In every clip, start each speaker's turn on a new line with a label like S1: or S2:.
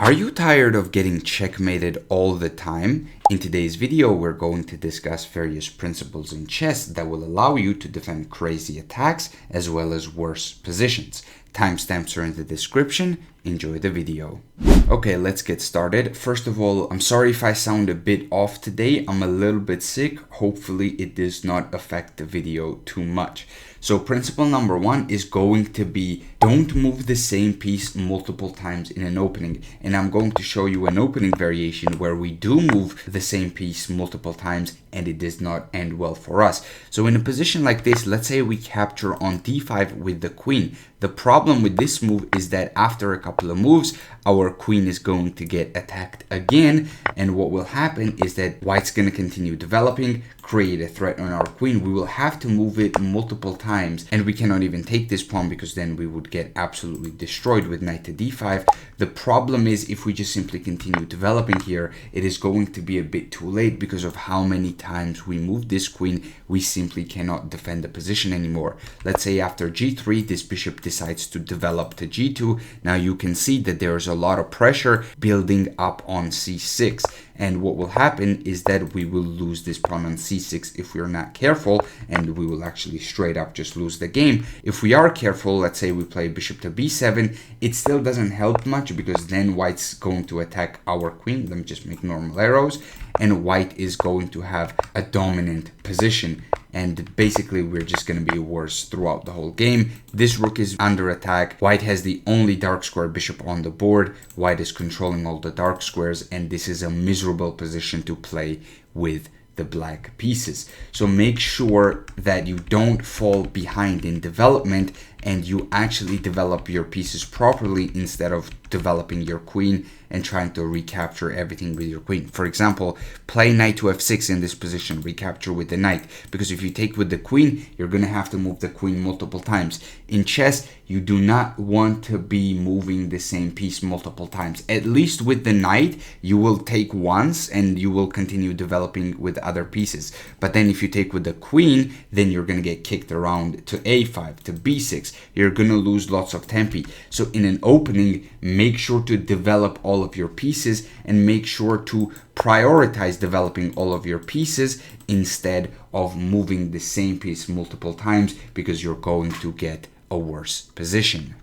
S1: Are you tired of getting checkmated all the time? In today's video, we're going to discuss various principles in chess that will allow you to defend crazy attacks as well as worse positions. Timestamps are in the description. Enjoy the video. Okay, let's get started. First of all, I'm sorry if I sound a bit off today. I'm a little bit sick. Hopefully it does not affect the video too much. So principle number one is going to be don't move the same piece multiple times in an opening. And I'm going to show you an opening variation where we do move the same piece multiple times and it does not end well for us. So in a position like this, let's say we capture on d5 with the queen. The problem with this move is that after a couple of moves, our queen is going to get attacked again. And what will happen is that white's going to continue developing, create a threat on our queen. We will have to move it multiple times and we cannot even take this pawn because then we would get absolutely destroyed with knight to d5. The problem is if we just simply continue developing here, it is going to be a bit too late because of how many times we move this queen. We simply cannot defend the position anymore. Let's say after g3, this bishop decides to develop to g2. Now you can see that there is a lot of pressure building up on c6. And what will happen is that we will lose this pawn on c6 if we're not careful, and we will actually straight up just lose the game. If we are careful, let's say we play bishop to b7, it still doesn't help much because then white's going to attack our queen. Let me just make normal arrows, and white is going to have a dominant position. And basically we're just going to be worse throughout the whole game. This rook is under attack. White has the only dark square bishop on the board. White is controlling all the dark squares, and this is a miserable position to play with the black pieces. So make sure that you don't fall behind in development and you actually develop your pieces properly instead of developing your queen and trying to recapture everything with your queen. For example, play knight to f6 in this position, recapture with the knight, because if you take with the queen, you're going to have to move the queen multiple times. In chess, you do not want to be moving the same piece multiple times. At least with the knight, you will take once and you will continue developing with other pieces. But then if you take with the queen, then you're going to get kicked around to a5, to b6. You're going to lose lots of tempi. So in an opening, make sure to develop all of your pieces and make sure to prioritize developing all of your pieces instead of moving the same piece multiple times because you're going to get a worse position.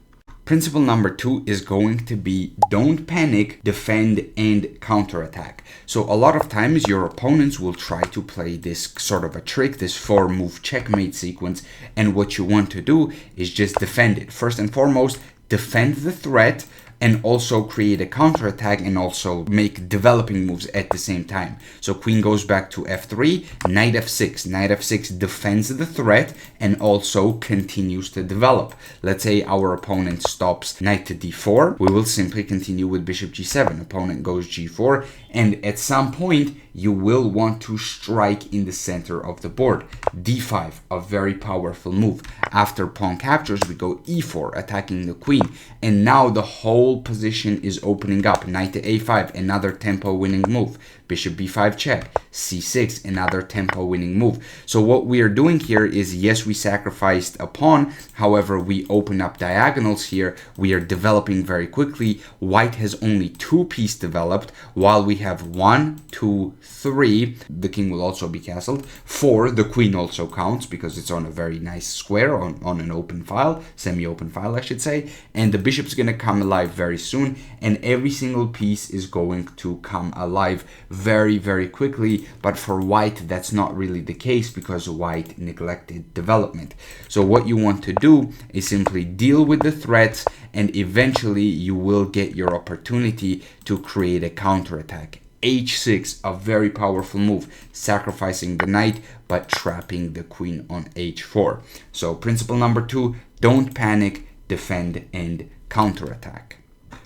S1: Principle number two is going to be don't panic, defend, and counterattack. So a lot of times your opponents will try to play this sort of a trick, this 4-move checkmate sequence, and what you want to do is just defend it. First and foremost, defend the threat and also create a counterattack and also make developing moves at the same time. So queen goes back to f3, knight f6. Knight f6 defends the threat and also continues to develop. Let's say our opponent stops knight to d4. We will simply continue with bishop g7. Opponent goes g4, and at some point you will want to strike in the center of the board. d5, a very powerful move. After pawn captures, we go e4, attacking the queen. And now the whole position is opening up. Knight to a5, another tempo winning move. Bishop b5 check. c6, another tempo winning move. So what we are doing here is, yes, we sacrificed a pawn. However, we open up diagonals here. We are developing very quickly. White has only 2 pieces developed, while we have 1, 2, 3. The king will also be castled. 4, the queen also counts because it's on a very nice square, on an open file, semi-open file, I should say. And the bishop's going to come alive very soon, and every single piece is going to come alive very, very quickly. But for white, that's not really the case because white neglected development. So what you want to do is simply deal with the threats, and eventually you will get your opportunity to create a counterattack. h6, a very powerful move, sacrificing the knight but trapping the queen on h4. So principle number two, don't panic, defend, and counterattack.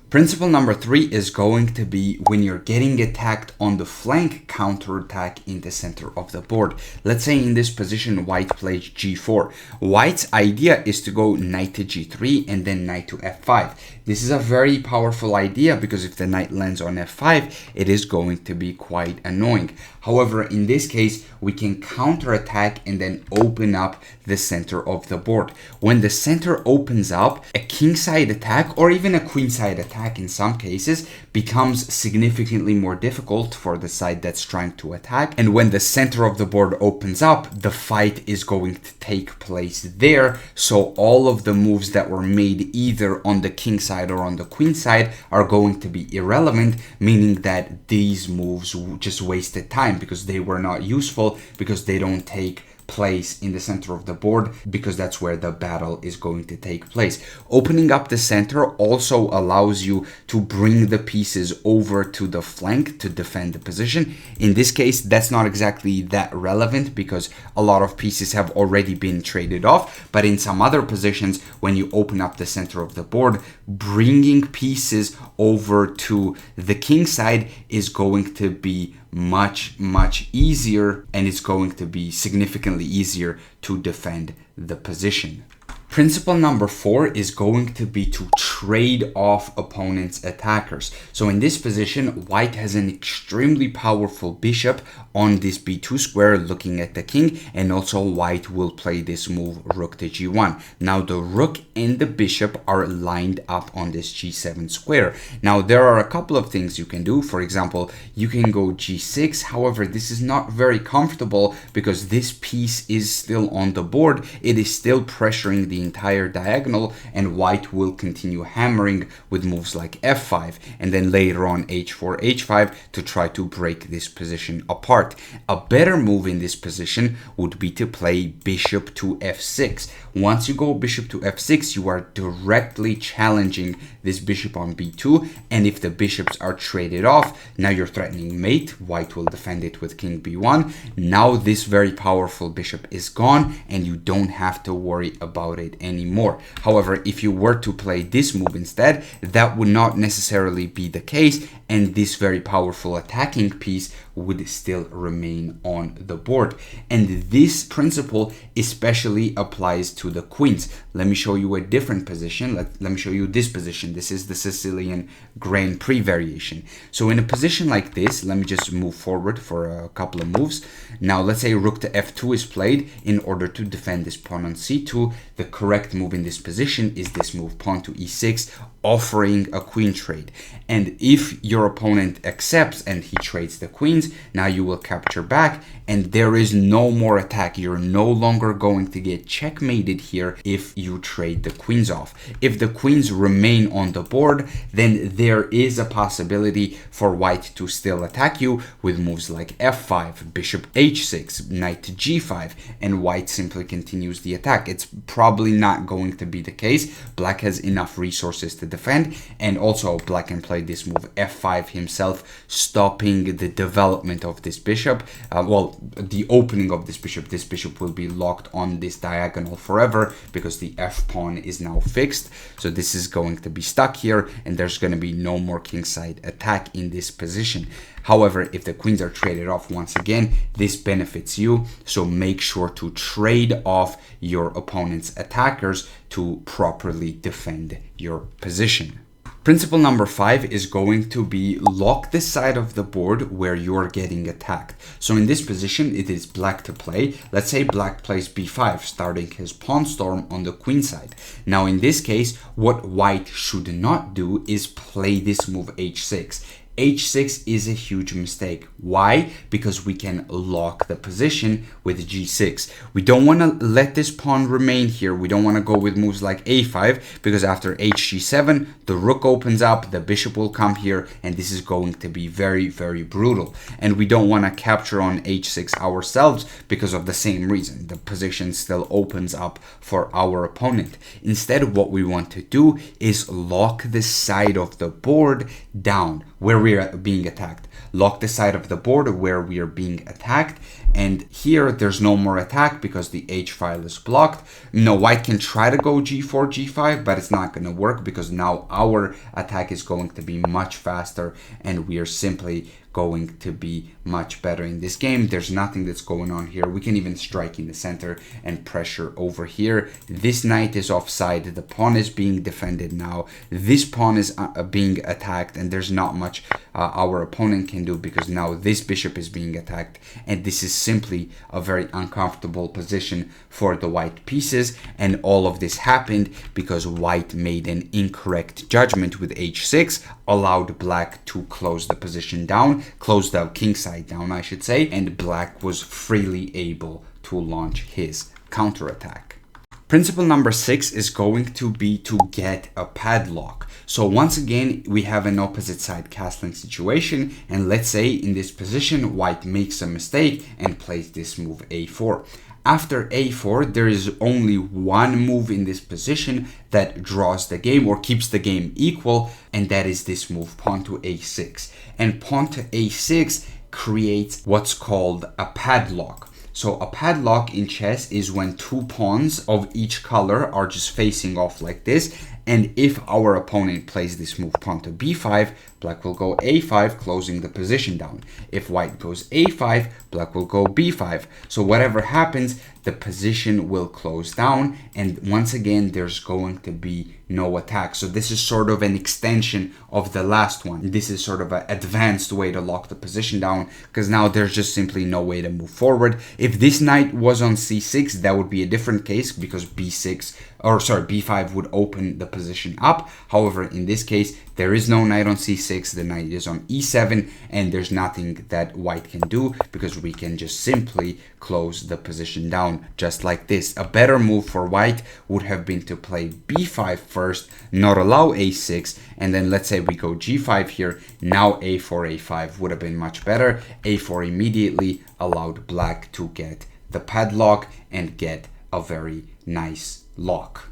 S1: Principle number three is going to be when you're getting attacked on the flank, counterattack in the center of the board. Let's say in this position, white plays g4. White's idea is to go knight to g3 and then knight to f5. This is a very powerful idea because if the knight lands on f5, it is going to be quite annoying. However, in this case, we can counterattack and then open up the center of the board. When the center opens up, a kingside attack or even a queenside attack attack in some cases becomes significantly more difficult for the side that's trying to attack. And when the center of the board opens up, the fight is going to take place there. So all of the moves that were made either on the king side or on the queen side are going to be irrelevant, meaning that these moves just wasted time because they were not useful, because they don't take place in the center of the board, because that's where the battle is going to take place. Opening up the center also allows you to bring the pieces over to the flank to defend the position. In this case, that's not exactly that relevant because a lot of pieces have already been traded off, but in some other positions, when you open up the center of the board, bringing pieces over to the king side is going to be much easier, and it's going to be significantly easier to defend the position. Principle number 4 is going to be to trade off opponent's attackers. So in this position, white has an extremely powerful bishop on this b2 square looking at the king, and also white will play this move rook to g1. Now the rook and the bishop are lined up on this g7 square. Now there are a couple of things you can do. For example, you can go g6. However, this is not very comfortable because this piece is still on the board. It is still pressuring the entire diagonal, and white will continue hammering with moves like f5 and then later on h4, h5 to try to break this position apart. A better move in this position would be to play bishop to f6. Once you go bishop to f6, you are directly challenging this bishop on b2, and if the bishops are traded off, now you're threatening mate. White will defend it with king b1. Now this very powerful bishop is gone, and you don't have to worry about it anymore. However, if you were to play this move instead, that would not necessarily be the case, and this very powerful attacking piece would still remain on the board. And this principle especially applies to the queens. Let me show you a different position. Let me show you this position. This is the Sicilian Grand Prix variation. So in a position like this, let me just move forward for a couple of moves. Now let's say rook to f2 is played in order to defend this pawn on c2. The correct move in this position is this move, pawn to e6, offering a queen trade. And if your opponent accepts and he trades the queens, now you will capture back, and there is no more attack. You're no longer going to get checkmated here if you trade the queens off. If the queens remain on the board, then there is a possibility for white to still attack you with moves like f5, bishop h6, knight to g5, and white simply continues the attack. It's probably not going to be the case. Black has enough resources to defend, and also black can play this move f5 himself, stopping the development of this bishop. The opening of this bishop. This bishop will be locked on this diagonal forever because the f pawn is now fixed. So this is going to be stuck here, and there's going to be no more kingside attack in this position. However, if the queens are traded off, once again, this benefits you. So make sure to trade off your opponent's attackers to properly defend your position. Principle number 5 is going to be lock the side of the board where you're getting attacked. So in this position, it is black to play. Let's say black plays b5, starting his pawn storm on the queen side. Now in this case, what white should not do is play this move h6. h6 is a huge mistake. Why? Because we can lock the position with g6. We don't want to let this pawn remain here. We don't want to go with moves like a5, because after hg7, the rook opens up, the bishop will come here, and this is going to be very, very brutal. And we don't want to capture on h6 ourselves because of the same reason. The position still opens up for our opponent. Instead, what we want to do is lock the side of the board down where we are being attacked. Lock the side of the board where we are being attacked, and here there's no more attack because the h file is blocked. White can try to go g4, g5, but it's not going to work because now our attack is going to be much faster, and we are simply going to be much better in this game. There's nothing that's going on here. We can even strike in the center and pressure over here. This knight is offside. The pawn is being defended now. This pawn is being attacked, and there's not much our opponent can do because now this bishop is being attacked, and this is simply a very uncomfortable position for the white pieces. And all of this happened because white made an incorrect judgment with h6, allowed black to close the position down, close the king side down, I should say, and black was freely able to launch his counterattack. Principle number 6 is going to be to get a padlock. So once again, we have an opposite side castling situation, and let's say in this position, white makes a mistake and plays this move a4. After a4, there is only one move in this position that draws the game or keeps the game equal, and that is this move, pawn to a6. And pawn to a6 creates what's called a padlock. So a padlock in chess is when two pawns of each color are just facing off like this, and if our opponent plays this move, pawn to b5, black will go a5, closing the position down. If white goes a5, black will go b5. So whatever happens, the position will close down, and once again, there's going to be no attack. So this is sort of an extension of the last one. This is sort of an advanced way to lock the position down, because now there's just simply no way to move forward. If this knight was on c6, that would be a different case, because b5 would open the position up. However, in this case, there is no knight on c6, the knight is on e7, and there's nothing that white can do because we can just simply close the position down just like this. A better move for white would have been to play b5 first, not allow a6, and then let's say we go g5 here. Now a4, a5 would have been much better. a4 immediately allowed black to get the padlock and get a very nice lock.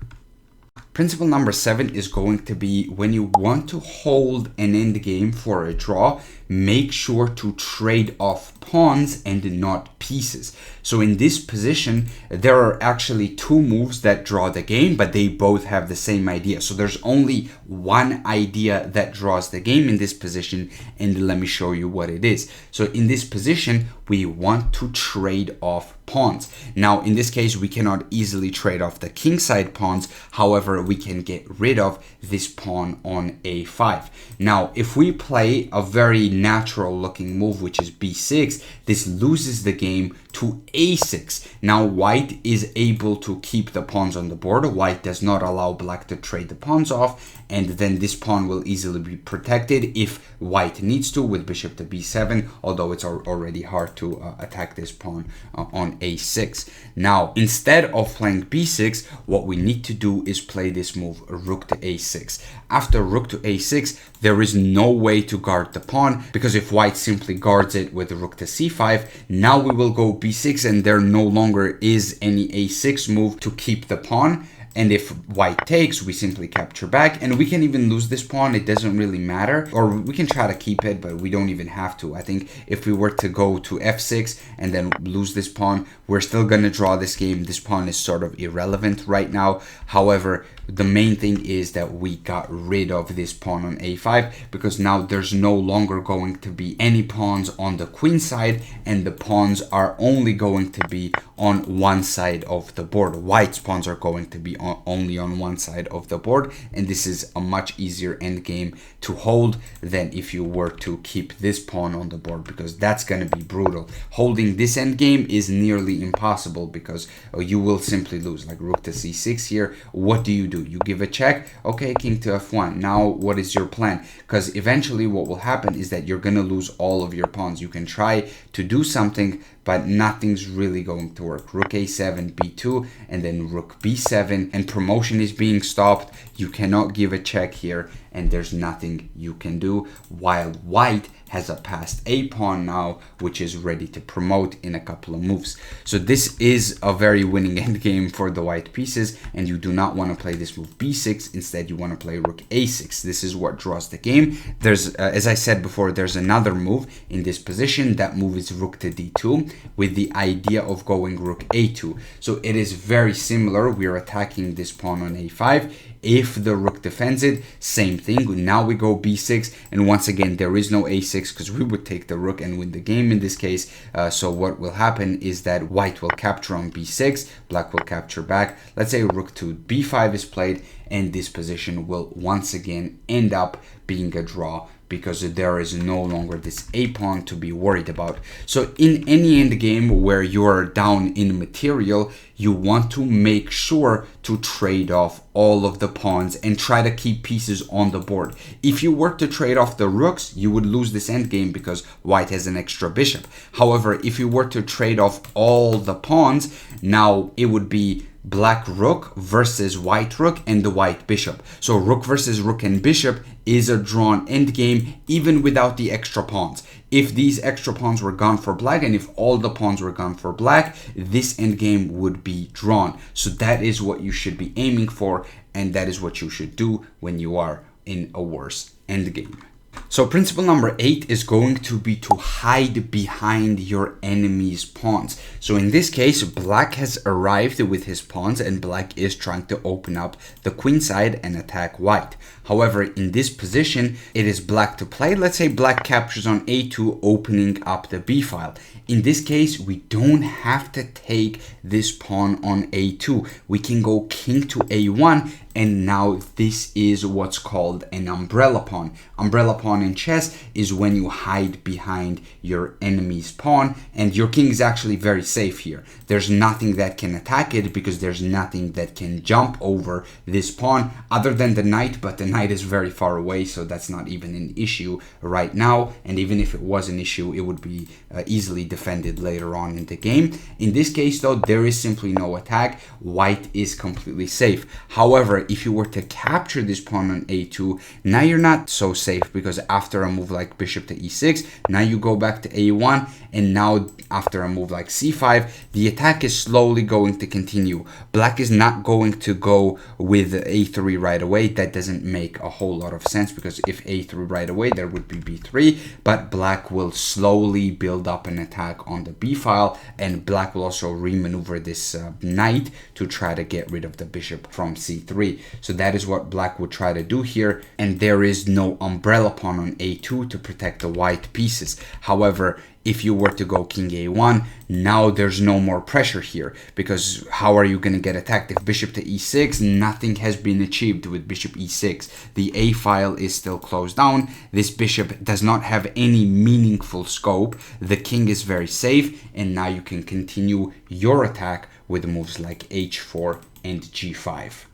S1: Principle number 7 is going to be when you want to hold an endgame for a draw, make sure to trade off pawns and not pieces. So in this position, there are actually two moves that draw the game, but they both have the same idea. So there's only one idea that draws the game in this position, and let me show you what it is. So in this position, we want to trade off pawns. Now, in this case, we cannot easily trade off the kingside pawns. However, we can get rid of this pawn on a5. Now, if we play a very natural looking move, which is b6, this loses the game to a6. Now white is able to keep the pawns on the board. White does not allow black to trade the pawns off, and then this pawn will easily be protected if white needs to with bishop to b7, although it's already hard to attack this pawn on a6. Now, instead of playing b6, what we need to do is play this move, rook to a6. After rook to a6, there is no way to guard the pawn, because if white simply guards it with rook to c5, now we will go b6 and there no longer is any a6 move to keep the pawn. And if white takes, we simply capture back, and we can even lose this pawn. It doesn't really matter, or we can try to keep it, but we don't even have to. I think if we were to go to f6 and then lose this pawn, we're still going to draw this game. This pawn is sort of irrelevant right now. However, the main thing is that we got rid of this pawn on a5, because now there's no longer going to be any pawns on the queen side, and the pawns are only going to be on one side of the board. White's pawns are going to be only on one side of the board, and this is a much easier endgame to hold than if you were to keep this pawn on the board, because that's going to be brutal. Holding this endgame is nearly impossible because you will simply lose. Like rook to c6 here, what do? You give a check, okay, king to f1. Now what is your plan? Because eventually what will happen is that you're gonna lose all of your pawns. You can try to do something, but nothing's really going to work. Rook a7, b2, and then rook b7, and promotion is being stopped. You cannot give a check here, and there's nothing you can do, while white has a passed a pawn now, which is ready to promote in a couple of moves. So this is a very winning endgame for the white pieces, and you do not want to play this move b6. Instead, you want to play rook a6. This is what draws the game. There's, as I said before, there's another move in this position. That move is rook to d2, with the idea of going rook a2. So it is very similar. We're attacking this pawn on a5. If the rook defends it, same thing. Now we go b6, and once again there is no a6 because we would take the rook and win the game in this case. So what will happen is that white will capture on b6, black will capture back. Let's say rook to b5 is played, and this position will once again end up being a draw because there is no longer this a pawn to be worried about. So in any end game where you're down in material, you want to make sure to trade off all of the pawns and try to keep pieces on the board. If you were to trade off the rooks, you would lose this endgame because white has an extra bishop. However, if you were to trade off all the pawns, now it would be black rook versus white rook and the white bishop. So rook versus rook and bishop is a drawn endgame even without the extra pawns. If these extra pawns were gone for black and if all the pawns were gone for black, this endgame would be drawn. So that is what you should be aiming for, and that is what you should do when you are in a worse endgame. So principle number 8 is going to be to hide behind your enemy's pawns. So in this case, black has arrived with his pawns and black is trying to open up the queen side and attack white. However, in this position, it is black to play. Let's say black captures on a2, opening up the b file. In this case, we don't have to take this pawn on a2. We can go king to a1, and now this is what's called an umbrella pawn. Umbrella pawn in chess is when you hide behind your enemy's pawn, and your king is actually very safe here. There's nothing that can attack it because there's nothing that can jump over this pawn other than the knight, but the knight is very far away, so that's not even an issue right now. And even if it was an issue, it would be easily defended later on in the game. In this case though, there is simply no attack. White is completely safe. However, if you were to capture this pawn on a2, now you're not so safe, because after a move like bishop to e6, now you go back to a1, and now after a move like c5, the attack is slowly going to continue. Black is not going to go with a3 right away. That doesn't make a whole lot of sense, because if a3 right away, there would be b3, but black will slowly build up an attack on the b file, and black will also remaneuver this knight to try to get rid of the bishop from c3. So that is what black would try to do here, and there is no umbrella pawn on a2 to protect the white pieces. However, if you were to go king a1, now there's no more pressure here, because how are you going to get attacked? If bishop to e6, nothing has been achieved with bishop e6. The a file is still closed down. This bishop does not have any meaningful scope. The king is very safe, and now you can continue your attack with moves like h4 and g5.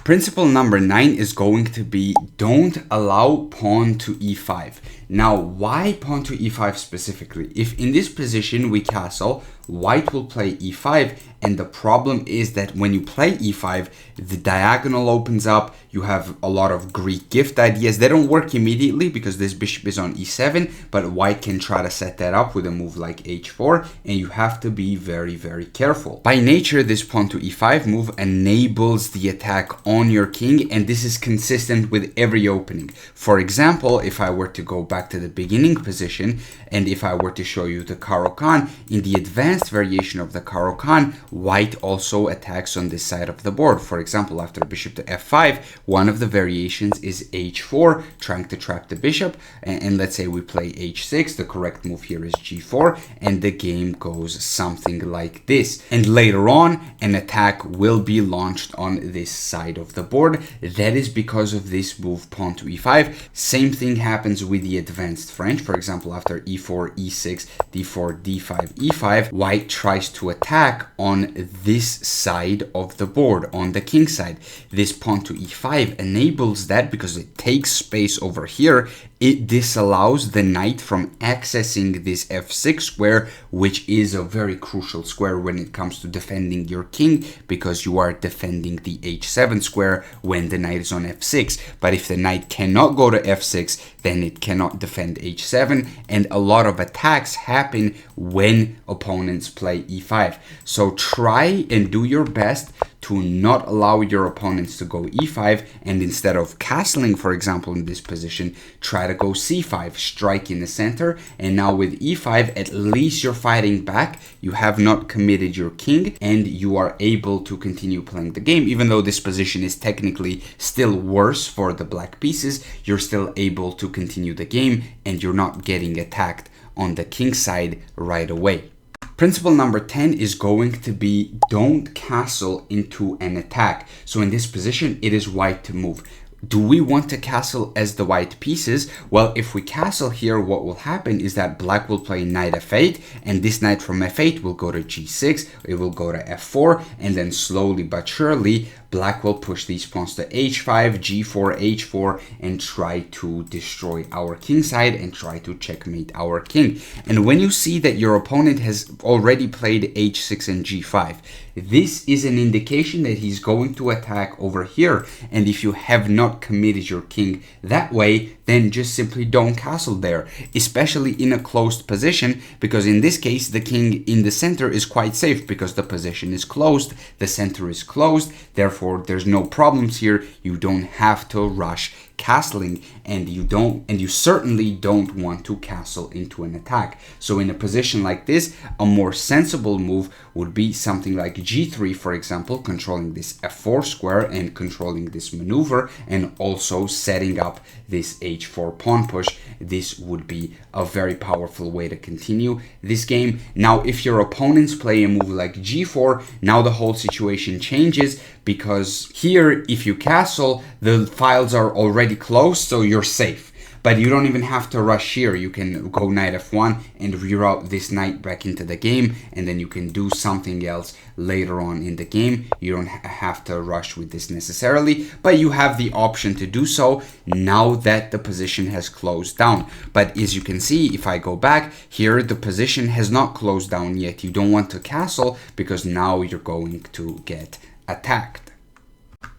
S1: Principle number 9 is going to be don't allow pawn to e5. Now, why pawn to e5 specifically? If in this position we castle, white will play e5, and the problem is that when you play e5, the diagonal opens up. You have a lot of Greek gift ideas. They don't work immediately because this bishop is on e7, but white can try to set that up with a move like h4, and you have to be very, very careful. By nature, this pawn to e5 move enables the attack on your king, and this is consistent with every opening. For example, if I were to go back to the beginning position, and if I were to show you the Caro-Kann, in the advanced variation of the Caro-Kann, white also attacks on this side of the board. For example, after bishop to f5, one of the variations is h4, trying to trap the bishop, and let's say we play h6, the correct move here is g4, and the game goes something like this. And later on, an attack will be launched on this side of the board. That is because of this move, pawn to e5. Same thing happens with the advanced French. For example, after e4, e6, d4, d5, e5, white tries to attack on this side of the board, on the king side. This pawn to e5 enables that because it takes space over here. It disallows the knight from accessing this f6 square, which is a very crucial square when it comes to defending your king, because you are defending the h7 square when the knight is on f6. But if the knight cannot go to f6, then it cannot defend h7, and a lot of attacks happen when opponents play e5. So try and do your best to not allow your opponents to go e5, and instead of castling, for example, in this position, try to go c5, strike in the center. And now with e5, at least you're fighting back, you have not committed your king, and you are able to continue playing the game. Even though this position is technically still worse for the black pieces, you're still able to continue the game, and you're not getting attacked on the king side right away. Principle number 10 is going to be don't castle into an attack. So in this position, it is white to move. Do we want to castle as the white pieces? Well, if we castle here, what will happen is that black will play knight f8, and this knight from f8 will go to g6, it will go to f4, and then slowly but surely, black will push these pawns to h5, g4, h4, and try to destroy our king side and try to checkmate our king. And when you see that your opponent has already played h6 and g5, this is an indication that he's going to attack over here. And if you have not committed your king that way, then just simply don't castle there, especially in a closed position, because in this case, the king in the center is quite safe because the position is closed, the center is closed, therefore there's no problems here. You don't have to rush castling, and you certainly don't want to castle into an attack. So in a position like this, a more sensible move would be something like g3, for example, controlling this f4 square and controlling this maneuver, and also setting up this h4 pawn push. This would be a very powerful way to continue this game. Now, if your opponents play a move like g4, now the whole situation changes, because here, if you castle, the files are already closed, so you're safe. But you don't even have to rush here. You can go knight f1 and reroute this knight back into the game, and then you can do something else later on in the game. You don't have to rush with this necessarily, but you have the option to do so now that the position has closed down. But as you can see, if I go back here, the position has not closed down yet. You don't want to castle because now you're going to get attacked.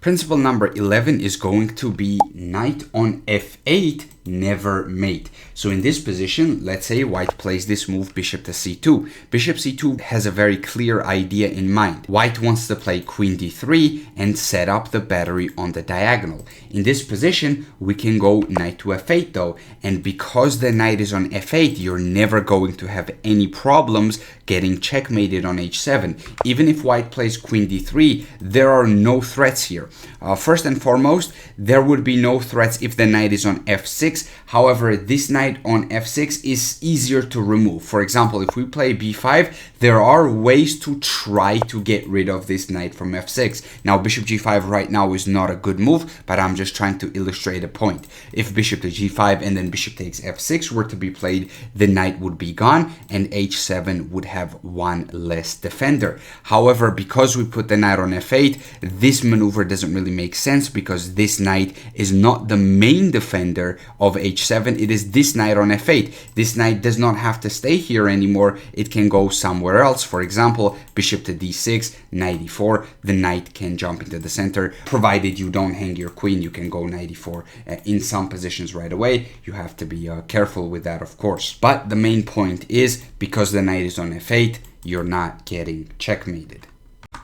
S1: Principle number 11 is going to be knight on f8, never mate. So in this position, let's say white plays this move bishop to c2. Bishop c2 has a very clear idea in mind. White wants to play queen d3 and set up the battery on the diagonal. In this position, we can go knight to f8 though, and because the knight is on f8, you're never going to have any problems getting checkmated on h7. Even if white plays queen d3, there are no threats here. First and foremost, there would be no threats if the knight is on f6. However, this knight on f6 is easier to remove. For example, if we play b5, there are ways to try to get rid of this knight from f6. Now, bishop g5 right now is not a good move, but I'm just trying to illustrate a point. If bishop to g5 and then bishop takes f6 were to be played, the knight would be gone and h7 would have one less defender. However, because we put the knight on f8, this maneuver doesn't really make sense because this knight is not the main defender of h7. It is this knight on f8. This knight does not have to stay here anymore. It can go somewhere else. For example, bishop to d6, knight e4. The knight can jump into the center. Provided you don't hang your queen, you can go knight e4 in some positions right away. You have to be careful with that, of course. But the main point is, because the knight is on f8, you're not getting checkmated.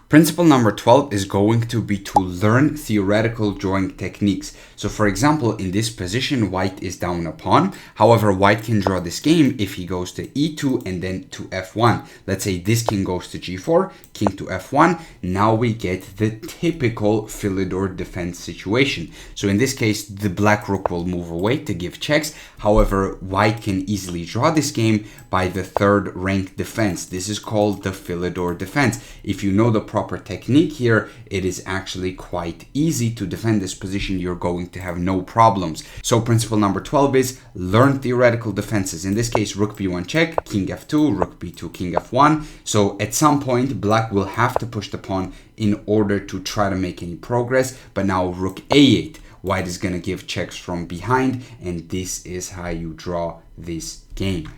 S1: Principle number 12 is going to be to learn theoretical drawing techniques. So for example, in this position, white is down a pawn. However, white can draw this game if he goes to e2 and then to f1. Let's say this king goes to g4, king to f1. Now we get the typical Philidor defense situation. So in this case, the black rook will move away to give checks. However, white can easily draw this game by the third rank defense. This is called the Philidor defense. If you know the proper technique here, it is actually quite easy to defend this position. You're going to have no problems. So principle number 12 is learn theoretical defenses. In this case, rook b1 check, king f2, rook b2, king f1. So at some point, black will have to push the pawn in order to try to make any progress. But now rook a8, white is going to give checks from behind, and this is how you draw this game.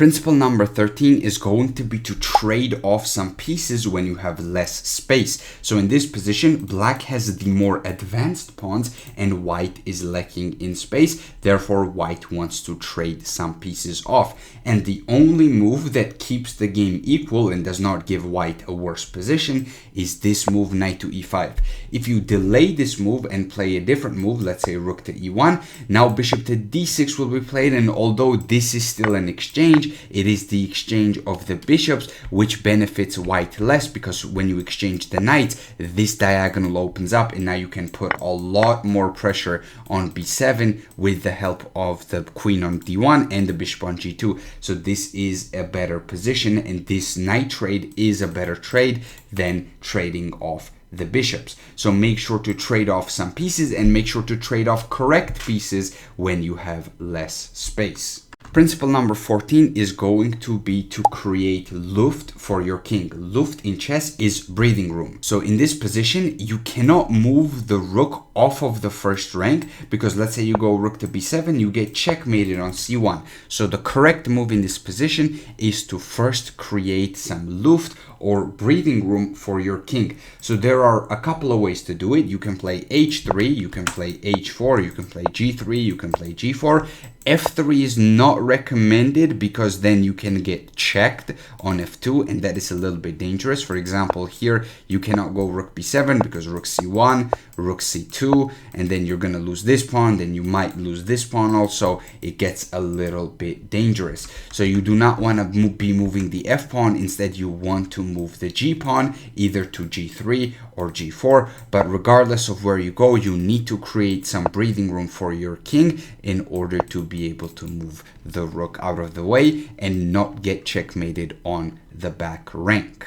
S1: Principle number 13 is going to be to trade off some pieces when you have less space. So in this position, black has the more advanced pawns and white is lacking in space. Therefore, white wants to trade some pieces off. And the only move that keeps the game equal and does not give white a worse position is this move, knight to e5. If you delay this move and play a different move, let's say rook to e1, now bishop to d6 will be played, and although this is still an exchange, it is the exchange of the bishops which benefits white less, because when you exchange the knights, this diagonal opens up and now you can put a lot more pressure on b7 with the help of the queen on d1 and the bishop on g2. So this is a better position, and this knight trade is a better trade than trading off the bishops. So make sure to trade off some pieces and make sure to trade off correct pieces when you have less space. Principle number 14 is going to be to create Luft for your king. Luft in chess is breathing room. So in this position, you cannot move the rook off of the first rank, because let's say you go rook to b7, you get checkmated on c1. So the correct move in this position is to first create some Luft or breathing room for your king. So there are a couple of ways to do it. You can play h3, you can play h4, you can play g3, you can play g4. f3 is not recommended because then you can get checked on f2, and that is a little bit dangerous. For example, here you cannot go rook b7 because rook c1, rook c2, and then you're gonna lose this pawn, then you might lose this pawn also. It gets a little bit dangerous. So you do not want to be moving the f pawn. Instead, you want to move the g pawn either to g3 or g4. But regardless of where you go, you need to create some breathing room for your king in order to be able to move the rook out of the way and not get checkmated on the back rank.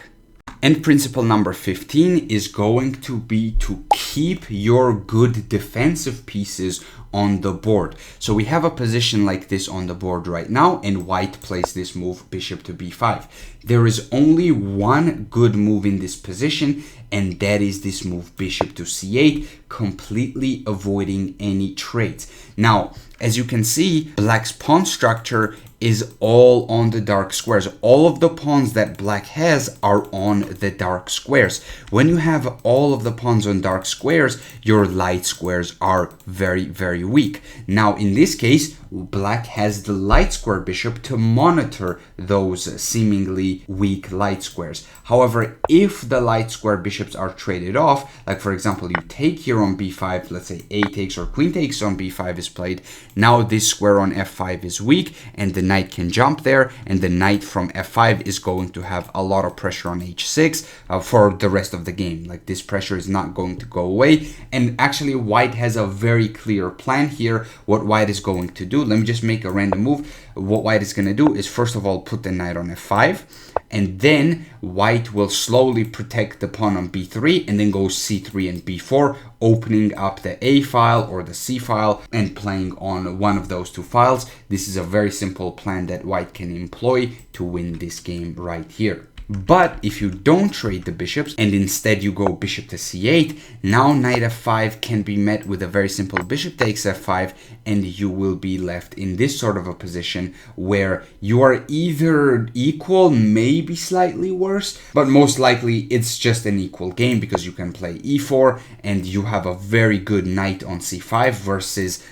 S1: And principle number 15 is going to be to keep your good defensive pieces on the board. So we have a position like this on the board right now, and white plays this move, bishop to b5. There is only one good move in this position, and that is this move, bishop to c8, completely avoiding any trades. Now, as you can see, black's pawn structure is all on the dark squares. All of the pawns that black has are on the dark squares. When you have all of the pawns on dark squares, your light squares are very, very weak. Now, in this case, black has the light square bishop to monitor those seemingly weak light squares. However, if the light square bishops are traded off, like for example, you take here on b5, let's say a takes or queen takes on b5 is played, now this square on f5 is weak and the knight can jump there, and the knight from f5 is going to have a lot of pressure on h6 for the rest of the game. Like, this pressure is not going to go away, and actually white has a very clear plan here what white is going to do. Let me just make a random move. What white is going to do is first of all put the knight on f5, and then white will slowly protect the pawn on b3 and then go c3 and b4, opening up the a file or the c file and playing on one of those two files. This is a very simple plan that white can employ to win this game right here. But if you don't trade the bishops and instead you go bishop to c8, now knight f5 can be met with a very simple bishop takes f5, and you will be left in this sort of a position where you are either equal, maybe slightly worse, but most likely it's just an equal game because you can play e4 and you have a very good knight on c5 versus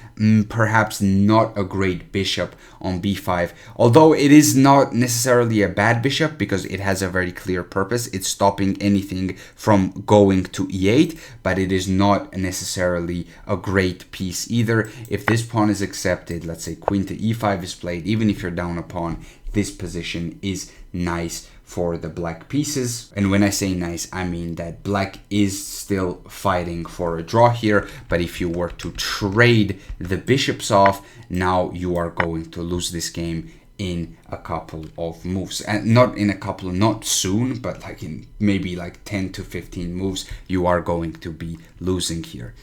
S1: perhaps not a great bishop on b5, although it is not necessarily a bad bishop because it has a very clear purpose. It's stopping anything from going to e8, but it is not necessarily a great piece either. If this pawn is accepted, let's say queen to e5 is played, even if you're down a pawn, this position is nice for the black pieces. And when I say nice, I mean that black is still fighting for a draw here, but if you were to trade the bishops off, now you are going to lose this game in a couple of moves, and not in a couple, not soon, but like in maybe like 10 to 15 moves, you are going to be losing here.